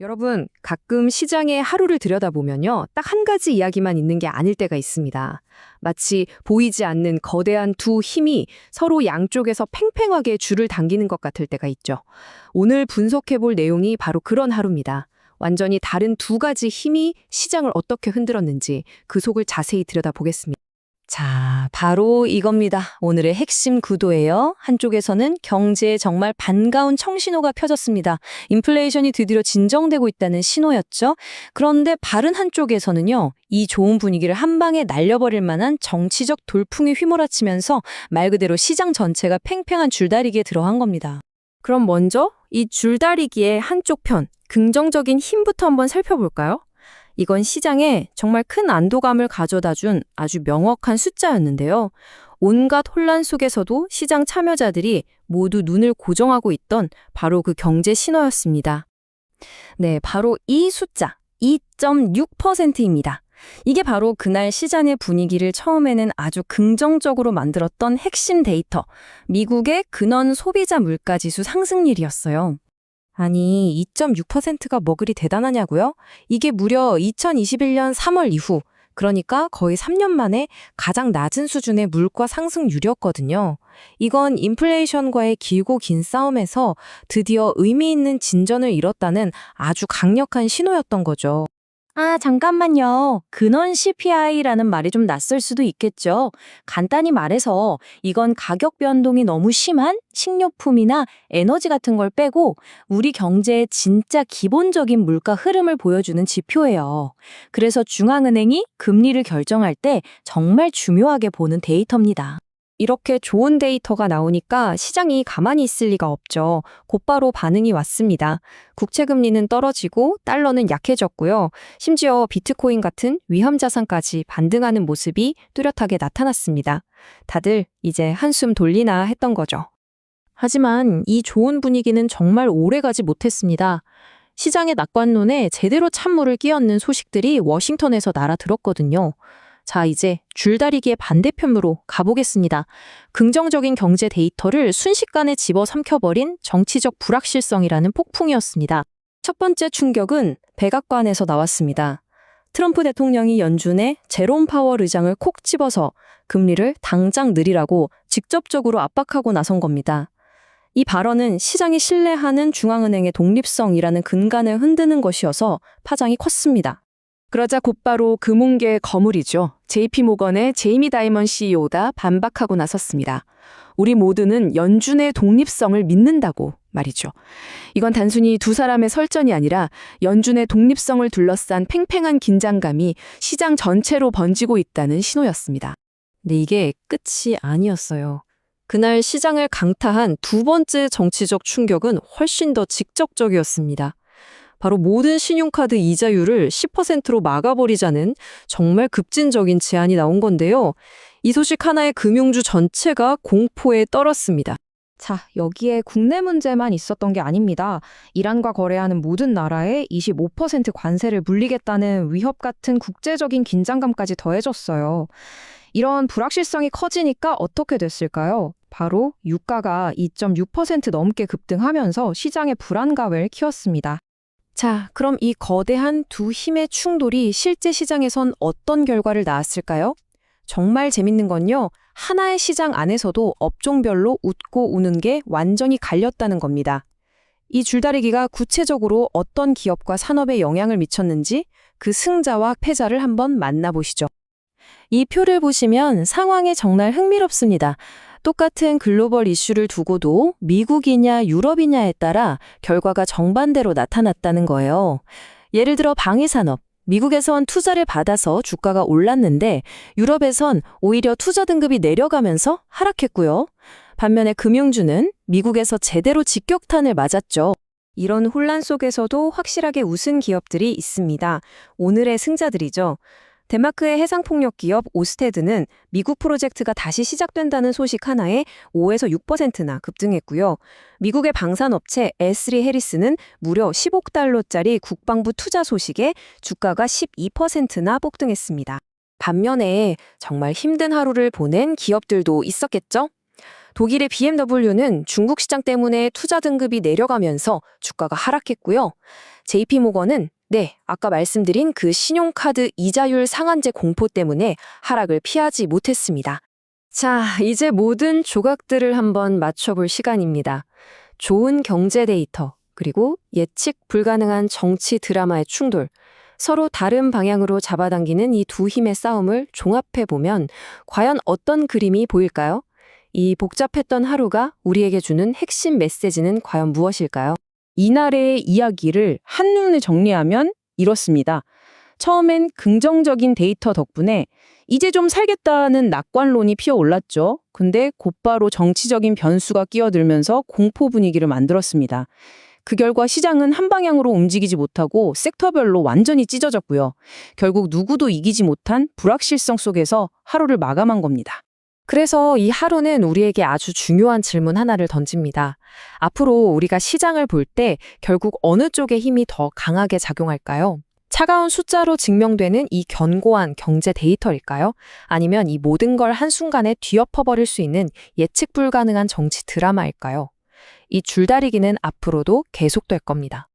여러분, 가끔 시장의 하루를 들여다보면요. 딱 한 가지 이야기만 있는 게 아닐 때가 있습니다. 마치 보이지 않는 거대한 두 힘이 서로 양쪽에서 팽팽하게 줄을 당기는 것 같을 때가 있죠. 오늘 분석해볼 내용이 바로 그런 하루입니다. 완전히 다른 두 가지 힘이 시장을 어떻게 흔들었는지 그 속을 자세히 들여다보겠습니다. 자, 바로 이겁니다. 오늘의 핵심 구도예요. 한쪽에서는 경제에 정말 반가운 청신호가 펴졌습니다. 인플레이션이 드디어 진정되고 있다는 신호였죠. 그런데 다른 한쪽에서는요, 이 좋은 분위기를 한 방에 날려버릴 만한 정치적 돌풍이 휘몰아치면서 말 그대로 시장 전체가 팽팽한 줄다리기에 들어간 겁니다. 그럼 먼저 이 줄다리기의 한쪽 편, 긍정적인 힘부터 한번 살펴볼까요? 이건 시장에 정말 큰 안도감을 가져다 준 아주 명확한 숫자였는데요. 온갖 혼란 속에서도 시장 참여자들이 모두 눈을 고정하고 있던 바로 그 경제 신호였습니다. 네, 바로 이 숫자, 2.6%입니다. 이게 바로 그날 시장의 분위기를 처음에는 아주 긍정적으로 만들었던 핵심 데이터, 미국의 근원 소비자 물가지수 상승률이었어요. 아니, 2.6%가 뭐 그리 대단하냐고요? 이게 무려 2021년 3월 이후, 그러니까 거의 3년 만에 가장 낮은 수준의 물가 상승률이었거든요. 이건 인플레이션과의 길고 긴 싸움에서 드디어 의미 있는 진전을 이뤘다는 아주 강력한 신호였던 거죠. 아, 잠깐만요. 근원 CPI라는 말이 좀 낯설 수도 있겠죠. 간단히 말해서 이건 가격 변동이 너무 심한 식료품이나 에너지 같은 걸 빼고 우리 경제의 진짜 기본적인 물가 흐름을 보여주는 지표예요. 그래서 중앙은행이 금리를 결정할 때 정말 중요하게 보는 데이터입니다. 이렇게 좋은 데이터가 나오니까 시장이 가만히 있을 리가 없죠. 곧바로 반응이 왔습니다. 국채금리는 떨어지고 달러는 약해졌고요. 심지어 비트코인 같은 위험 자산까지 반등하는 모습이 뚜렷하게 나타났습니다. 다들 이제 한숨 돌리나 했던 거죠. 하지만 이 좋은 분위기는 정말 오래가지 못했습니다. 시장의 낙관론에 제대로 찬물을 끼얹는 소식들이 워싱턴에서 날아들었거든요. 자, 이제 줄다리기의 반대편으로 가보겠습니다. 긍정적인 경제 데이터를 순식간에 집어삼켜버린 정치적 불확실성이라는 폭풍이었습니다. 첫 번째 충격은 백악관에서 나왔습니다. 트럼프 대통령이 연준의 제롬 파월 의장을 콕 집어서 금리를 당장 늘리라고 직접적으로 압박하고 나선 겁니다. 이 발언은 시장이 신뢰하는 중앙은행의 독립성이라는 근간을 흔드는 것이어서 파장이 컸습니다. 그러자 곧바로 금융계의 거물이죠. JP모건의 제이미 다이먼 CEO가 반박하고 나섰습니다. 우리 모두는 연준의 독립성을 믿는다고 말이죠. 이건 단순히 두 사람의 설전이 아니라 연준의 독립성을 둘러싼 팽팽한 긴장감이 시장 전체로 번지고 있다는 신호였습니다. 근데 이게 끝이 아니었어요. 그날 시장을 강타한 두 번째 정치적 충격은 훨씬 더 직접적이었습니다. 바로 모든 신용카드 이자율을 10%로 막아버리자는 정말 급진적인 제안이 나온 건데요. 이 소식 하나에 금융주 전체가 공포에 떨었습니다. 자, 여기에 국내 문제만 있었던 게 아닙니다. 이란과 거래하는 모든 나라에 25% 관세를 물리겠다는 위협 같은 국제적인 긴장감까지 더해졌어요. 이런 불확실성이 커지니까 어떻게 됐을까요? 바로 유가가 2.6% 넘게 급등하면서 시장의 불안감을 키웠습니다. 자, 그럼 이 거대한 두 힘의 충돌이 실제 시장에선 어떤 결과를 낳았을까요? 정말 재밌는 건요, 하나의 시장 안에서도 업종별로 웃고 우는 게 완전히 갈렸다는 겁니다. 이 줄다리기가 구체적으로 어떤 기업과 산업에 영향을 미쳤는지 그 승자와 패자를 한번 만나보시죠. 이 표를 보시면 상황이 정말 흥미롭습니다. 똑같은 글로벌 이슈를 두고도 미국이냐 유럽이냐에 따라 결과가 정반대로 나타났다는 거예요. 예를 들어 방위산업, 미국에선 투자를 받아서 주가가 올랐는데 유럽에선 오히려 투자 등급이 내려가면서 하락했고요. 반면에 금융주는 미국에서 제대로 직격탄을 맞았죠. 이런 혼란 속에서도 확실하게 웃은 기업들이 있습니다. 오늘의 승자들이죠. 덴마크의 해상폭력 기업 오스테드는 미국 프로젝트가 다시 시작된다는 소식 하나에 5에서 6%나 급등했고요. 미국의 방산업체 에스리 해리스는 무려 10억 달러짜리 국방부 투자 소식에 주가가 12%나 폭등했습니다. 반면에 정말 힘든 하루를 보낸 기업들도 있었겠죠? 독일의 BMW는 중국 시장 때문에 투자 등급이 내려가면서 주가가 하락했고요. JP모건은 아까 말씀드린 그 신용카드 이자율 상한제 공포 때문에 하락을 피하지 못했습니다. 자, 이제 모든 조각들을 한번 맞춰볼 시간입니다. 좋은 경제 데이터, 그리고 예측 불가능한 정치 드라마의 충돌, 서로 다른 방향으로 잡아당기는 이 두 힘의 싸움을 종합해보면 과연 어떤 그림이 보일까요? 이 복잡했던 하루가 우리에게 주는 핵심 메시지는 과연 무엇일까요? 이날의 이야기를 한눈에 정리하면 이렇습니다. 처음엔 긍정적인 데이터 덕분에 이제 좀 살겠다는 낙관론이 피어올랐죠. 근데 곧바로 정치적인 변수가 끼어들면서 공포 분위기를 만들었습니다. 그 결과 시장은 한 방향으로 움직이지 못하고 섹터별로 완전히 찢어졌고요. 결국 누구도 이기지 못한 불확실성 속에서 하루를 마감한 겁니다. 그래서 이 하루는 우리에게 아주 중요한 질문 하나를 던집니다. 앞으로 우리가 시장을 볼 때 결국 어느 쪽의 힘이 더 강하게 작용할까요? 차가운 숫자로 증명되는 이 견고한 경제 데이터일까요? 아니면 이 모든 걸 한순간에 뒤엎어버릴 수 있는 예측 불가능한 정치 드라마일까요? 이 줄다리기는 앞으로도 계속될 겁니다.